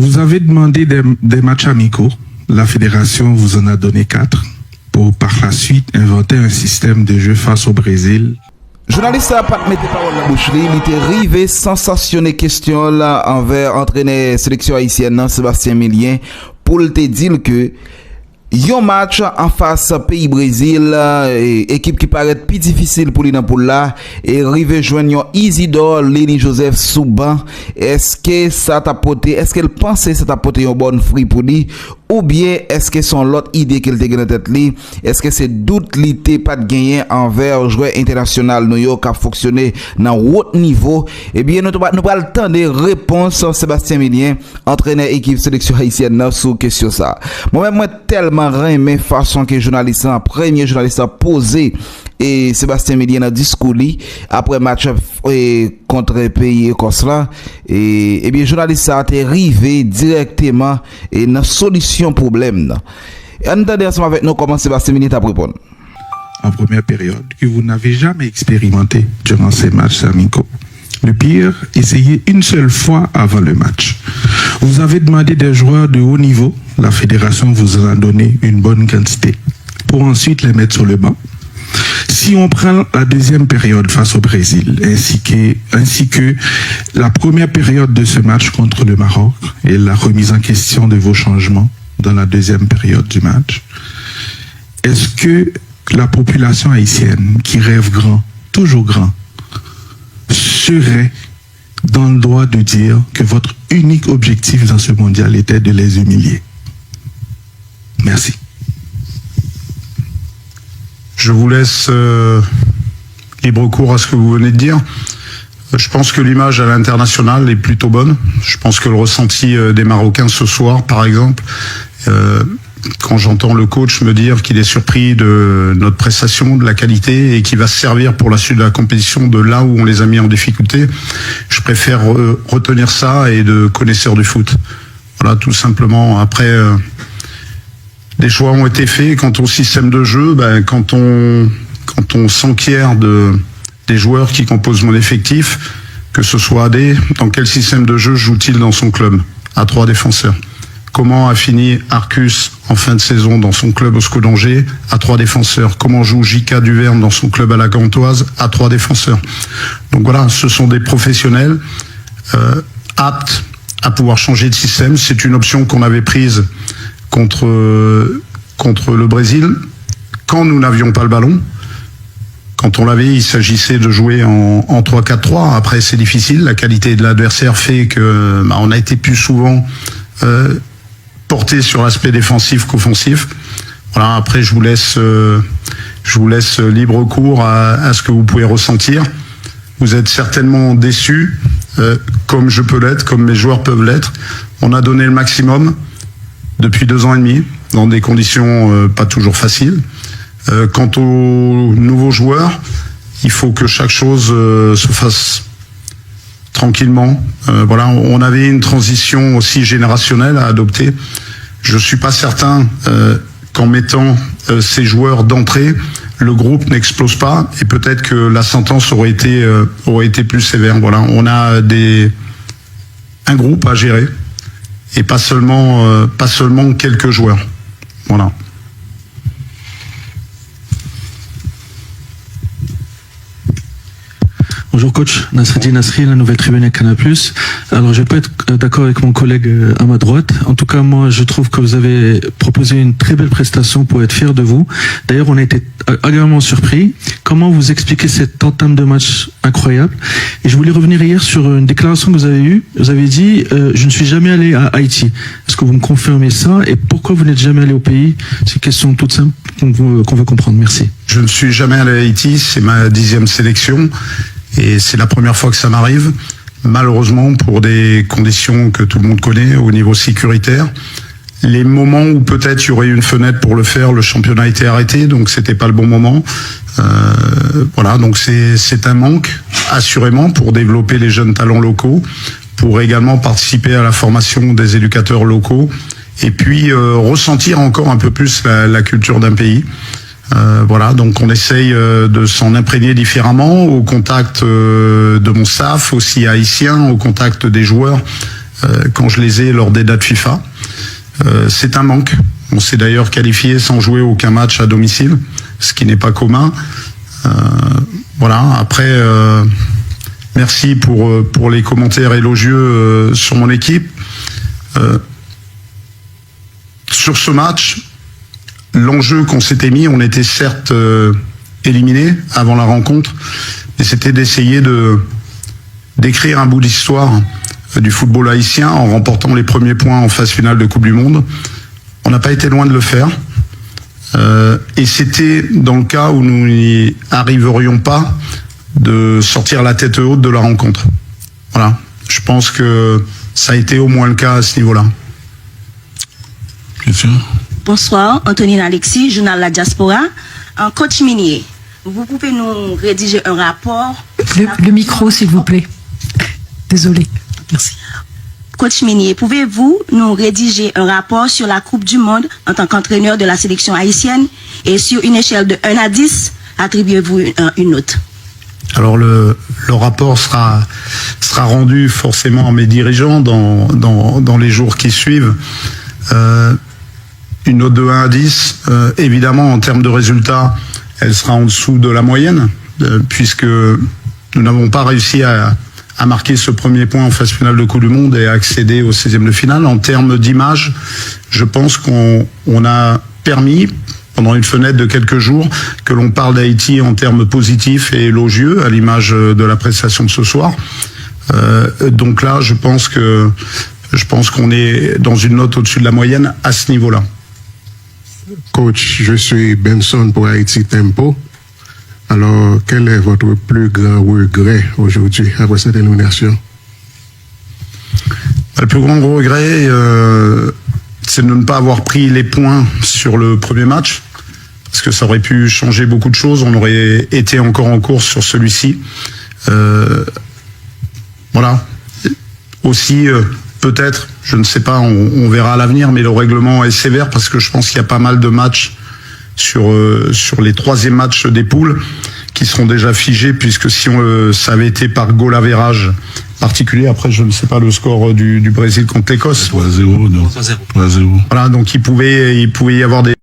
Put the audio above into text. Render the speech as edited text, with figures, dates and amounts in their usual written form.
Vous avez demandé des matchs amicaux. La fédération vous en a donné 4 pour par la suite inventer un système de jeu face au Brésil. Journaliste n'a pas mettre parole dans la bouche, il était arrivé sensationné question là envers entraîneur sélection haïtienne Sébastien Milien pour te dire que yon match en face pays Brésil, équipe qui paraît plus difficile pour lui dans pour là et rive joindre Isidore Lenny Joseph Souban. Est-ce que ça t'a porté, est-ce qu'elle pensait ça t'a porté un bon fruit pour lui ou bien est-ce que son l'autre idée qu'elle te gagne tête li, est-ce que c'est doute li te pas de gagner envers joueur international New York a fonctionné dans haut niveau? Eh bien nous pas le temps de réponse Sébastien Milien, entraîneur équipe sélection haïtienne sur question ça. Moi tellement mais façon que journaliste premier journaliste a posé et Sébastien Milien a discours après match contre pays Écosse là et bien journaliste a été arrivé directement et dans solution problème. Entendez ensemble avec nous comment Sébastien Milien t'a répondre. En première période que vous n'avez jamais expérimenté durant ces matchs amicaux. Le pire, essayez une seule fois avant le match. Vous avez demandé des joueurs de haut niveau, la fédération vous en a donné une bonne quantité, pour ensuite les mettre sur le banc. Si on prend la deuxième période face au Brésil, ainsi que la première période de ce match contre le Maroc et la remise en question de vos changements dans la deuxième période du match, est-ce que la population haïtienne qui rêve grand, toujours grand, serait dans le droit de dire que votre unique objectif dans ce mondial était de les humilier? Merci. Je vous laisse libre cours à ce que vous venez de dire. Je pense que l'image à l'international est plutôt bonne. Je pense que le ressenti des Marocains ce soir, par exemple, quand j'entends le coach me dire qu'il est surpris de notre prestation, de la qualité et qu'il va se servir pour la suite de la compétition de là où on les a mis en difficulté, je préfère retenir ça et de connaisseurs du foot. Voilà, tout simplement. Après, des choix ont été faits quant au système de jeu. Quand on s'enquiert des joueurs qui composent mon effectif, que ce soit AD, dans quel système de jeu joue-t-il dans son club à 3 défenseurs? Comment a fini Arcus en fin de saison dans son club au SCO d'Angers à 3 défenseurs? Comment joue J.K. Duverne dans son club à la Gantoise à 3 défenseurs? Donc voilà, ce sont des professionnels aptes à pouvoir changer de système. C'est une option qu'on avait prise contre le Brésil quand nous n'avions pas le ballon. Quand on l'avait, il s'agissait de jouer en 3-4-3. Après, c'est difficile. La qualité de l'adversaire fait que on a été plus souvent porté sur l'aspect défensif qu'offensif. Voilà. Après, je vous laisse libre cours à ce que vous pouvez ressentir. Vous êtes certainement déçus, comme je peux l'être, comme mes joueurs peuvent l'être. On a donné le maximum depuis 2 ans et demi, dans des conditions pas toujours faciles. Quant aux nouveaux joueurs, il faut que chaque chose se fasse tranquillement. Voilà, on avait une transition aussi générationnelle à adopter. Je suis pas certain qu'en mettant ces joueurs d'entrée, le groupe n'explose pas et peut-être que la sentence aurait été plus sévère. Voilà, on a un groupe à gérer et pas seulement quelques joueurs. Voilà. Bonjour coach, Nasreddin Nasri, la Nouvelle Tribune à Canal+. Alors je vais pas être d'accord avec mon collègue à ma droite. En tout cas, moi je trouve que vous avez proposé une très belle prestation pour être fier de vous. D'ailleurs, on a été agréablement surpris. Comment vous expliquez cette entame de match incroyable? Et je voulais revenir hier sur une déclaration que vous avez eue. Vous avez dit je ne suis jamais allé à Haïti. Est-ce que vous me confirmez ça? Et pourquoi vous n'êtes jamais allé au pays? C'est une question toute simple qu'on veut comprendre. Merci. Je ne suis jamais allé à Haïti, c'est ma 10e sélection. Et c'est la première fois que ça m'arrive, malheureusement pour des conditions que tout le monde connaît au niveau sécuritaire. Les moments où peut-être il y aurait eu une fenêtre pour le faire, le championnat a été arrêté, donc c'était pas le bon moment. Voilà, donc c'est un manque, assurément, pour développer les jeunes talents locaux, pour également participer à la formation des éducateurs locaux, et puis ressentir encore un peu plus la culture d'un pays. Voilà, donc on essaye de s'en imprégner différemment au contact de mon staff, aussi haïtien, au contact des joueurs. quand je les ai lors des dates FIFA. C'est un manque. On s'est d'ailleurs qualifié sans jouer aucun match à domicile, ce qui n'est pas commun. Voilà. Après, merci pour les commentaires élogieux sur mon équipe. Sur ce match, l'enjeu qu'on s'était mis, on était certes éliminés avant la rencontre, mais c'était d'essayer d'écrire un bout d'histoire du football haïtien en remportant les premiers points en phase finale de Coupe du Monde. On n'a pas été loin de le faire. Et c'était dans le cas où nous n'y arriverions pas de sortir la tête haute de la rencontre. Voilà. Je pense que ça a été au moins le cas à ce niveau-là. Bonsoir, Antonine Alexis, journal La Diaspora. Coach Minier, vous pouvez nous rédiger un rapport. Le micro, s'il vous plaît. Désolé. Merci. Coach Minier, pouvez-vous nous rédiger un rapport sur la Coupe du Monde en tant qu'entraîneur de la sélection haïtienne et sur une échelle de 1 à 10, attribuez-vous une note? Alors le rapport sera rendu forcément à mes dirigeants dans les jours qui suivent. Une note de 1 à 10, évidemment en termes de résultats, elle sera en dessous de la moyenne, puisque nous n'avons pas réussi à marquer ce premier point en phase finale de Coupe du Monde et à accéder au 16e de finale. En termes d'image, je pense qu'on a permis, pendant une fenêtre de quelques jours, que l'on parle d'Haïti en termes positifs et élogieux, à l'image de la prestation de ce soir. Donc là, je pense qu'on est dans une note au-dessus de la moyenne à ce niveau-là. Coach, je suis Benson pour Haïti Tempo. Alors, quel est votre plus grand regret aujourd'hui après cette élimination? Le plus grand regret, c'est de ne pas avoir pris les points sur le premier match, parce que ça aurait pu changer beaucoup de choses. On aurait été encore en course sur celui-ci. Voilà. Aussi, peut-être, je ne sais pas, on verra à l'avenir, mais le règlement est sévère parce que je pense qu'il y a pas mal de matchs sur les troisièmes matchs des poules qui seront déjà figés, puisque si ça avait été par goal average particulier, après je ne sais pas le score du Brésil contre l'Écosse. 3-0, non. 3-0. Voilà, donc il pouvait y avoir des